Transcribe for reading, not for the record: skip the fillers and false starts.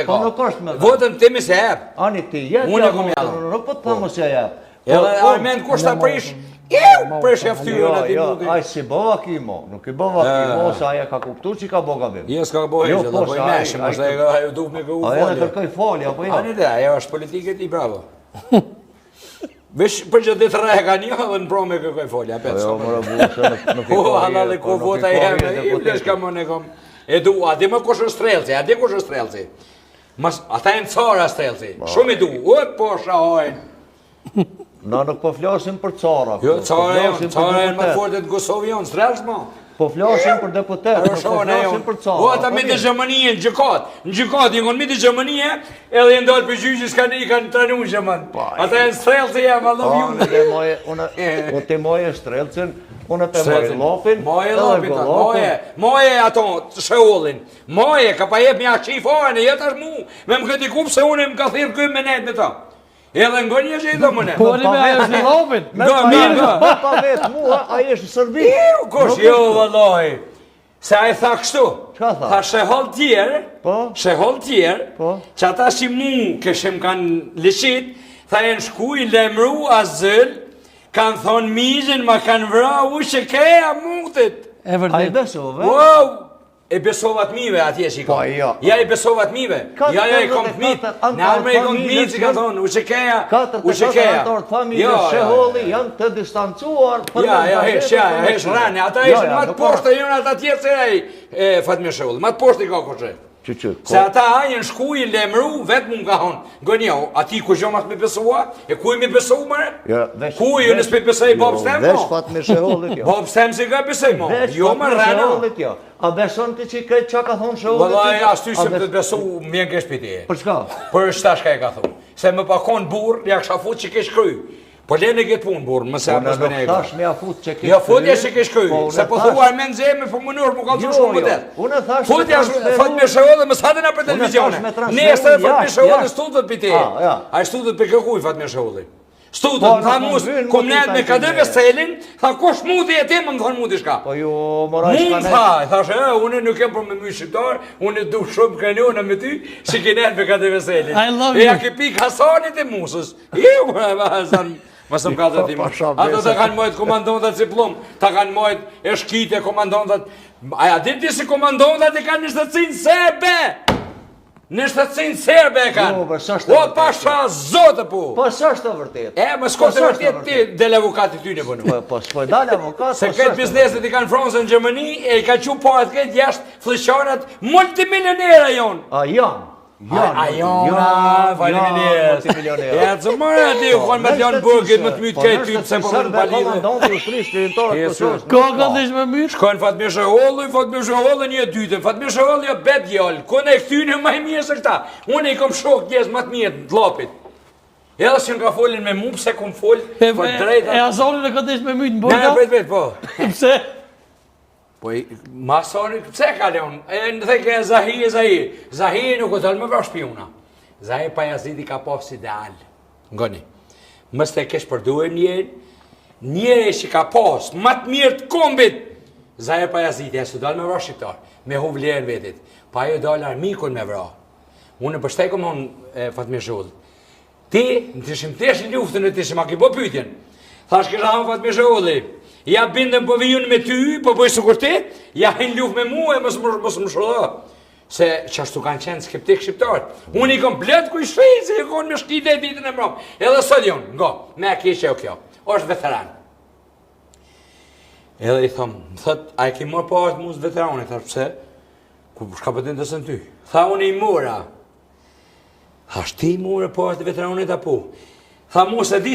e ka. Po nuk është me Votën timi se jep. Ani ti, jetë Unë e kom jallë. nuk po të thamë se jep. Edhe Armend kushta prish, prish e ftyrën aty mundi. Ai si bova kimo, nuk i bova kimo, se aja ka kuptu që ka bo gabim. Jo, s'ka bo heqë, dhe poj meshëm, është ajo duke me këhu Aja në folje. kërkoj folje, apo jo? Ani dhe, ajo është politike ti, bravo. Vesh për që ditë rre ka një dhe në pro me kërkoj folje, apet Jo, s'ka mora bu, se nuk i Po, kohë halale ku vota jeme, i blesh ka më në kom. E du, a di më kush është strelci, a di kush është strelci. Ata e në cara strelci, shumë i du, po shahojnë. Na nuk po flasim për cara. Jo, cara e në më fortet në Kosovë jonë, strelc ma. Po flasim për deputet, nuk po flasim për cara. O, ata me të Gjermanie në gjykat, i konë me të Gjermanie, edhe i ndalë për gjyqës i kanë tranu Gjerman. Ata e në strelci jam, Allah vjunë. Unë të moje strelcin, unë të moje lopin, moje ato, sheollin, moje, ka pa jep mja qifojnë, jetë është mu, me më këti kupë se unë më ka thirë këmë me nejtë me ta. Edhe ngonjë që i do mëne. Po në me ajo është një lopin. Me pa vetë mua, a jesh në Sërbi. Kosh, jo, vëlloj. Se a i tha kështu. Qa tha? Tha shehol tjerë, që ata si mu këshim kanë lëshit, tha e në shku i lemru a zëll, kanë thonë mizin, ma kanë vra u që keja mutit. E A i vërdet. besove? Wow! E besovat mive atje që i Po, kom. jo. Ja i besovat mive. Ja i kom të mit. Në arme i kom të mit që ka thonë, u që keja. 44 antarë të familje sheholli janë të distancuar. Ja, hesh rane. Ata ishën matë poshtë, jonë ata tjerë se e Fatmir Sheholli. Matë poshtë i ka kërë. Se ata ajën shku i lemru, vetë mu nga honë. Gënjo, ati ku gjo mas me besua? E ku i me besu mëre? Ku i nësë me besej Bob Stem? Vesh Fatmir Shehollit jo. Bob Stem si ka besej mo. Jo më rana. A beson ti që këtë që ka thonë Shehollit? Vëllaj, ashtu se më të besu, mjen kesh piti e. Për shka? Për shtash ka e ka thonë. Se më pakon burë, ja kësha fut që kesh kry. Po lene këtë punë burë, mëse a mësë bëne e Tash me a fut që kesh kry. Ja futja që kesh kry. Se po thua Armend zeme për mënur, më kalëzur shumë më det. Unë thash Futja Fatmir Sheholli më sadena për televizione. Nesër Fatmir Sheholli studët për ti. A i studët për këkuj Fatmir Sheholli. Studët, tha mus, kom net me kadeve selin, tha kosh muti e ti më më thonë muti shka. Po ju mora i shka Mund tha, thashe, une nuk jem për me my shqiptar, une du shumë krenjona me ty, që ki net me kadeve selin. I love E you. ja ki pik Hasanit e musës. Ju, Hasan, mësëm ka të tim. Ato të kanë mojt komandontat si plum, të kanë mojt e shkite komandontat. Aja diti si komandontat i kanë 21 serbe! 21 serbe e kanë. O, pasha zote po. Po së është të vërtet. E, më s'ko të vërtet ti, del avokati ty në bënu. Po s'poj dalë avokat. Se këtë bizneset i kanë fronësë në Gjermani, e i ka që po atë këtë jashtë flishanat multimilionera jonë. A janë. A jona, faleminderit. Multimilionera. Ja, të mërë ati u konë me të janë burgit më të mytë kaj ty pëse po vënë palidhe. Komandonti u shtrish kryentorët Kosovës. Koka dhe ishme mytë. Shkojnë Fatmir Sheholli një dytën. Fatmir Sheholli jo bet djallë, kone e këtyne ma i mirë se këta. Unë i kom shok gjesë ma të mirë të lopit. Edhe që në ka folin me mu, pëse kom folë, për drejta. E azonin e këtë ishme mytë në Ne, burga? bet, po. Pse? Po i masoni, pëse ka leon? E në theke e Zahi. Zahi nuk o tëllë me vra shpiuna. Zahi Pajazidi ka posë ideal. Ngoni, mës të kesh përduhe njëre që ka posë, më të mirë të kombit. Zahi Pajazidi, e së dalë me vra shqiptar, me hu vlerën vetit. Pa jo dalë armikun me vra. Unë përshtekëm honë Fatmir Sheholli. Ti, në të shim tesh në luftën e të shim a ki po pytjen. Thash kisha hanë Fatmir Sheholli. Ja bindëm po vijun me ty, po bëjë së kur ti, ja hinë luft me mu e mësë më shroda. Se që ashtu kanë qenë skeptik shqiptarët. Unë i komplet ku i shfejtë, i konë me shkite e ditën e mërëm. Edhe sot jonë, nga, me kishe o kjo, është veteran. Edhe i thëmë, thët, a i ki morë po është musë veteranit, thërë pëse? Ku shka pëtën të sënë ty? Tha unë i mura. Tha shti i mura po është veteranit apo? Tha mu se di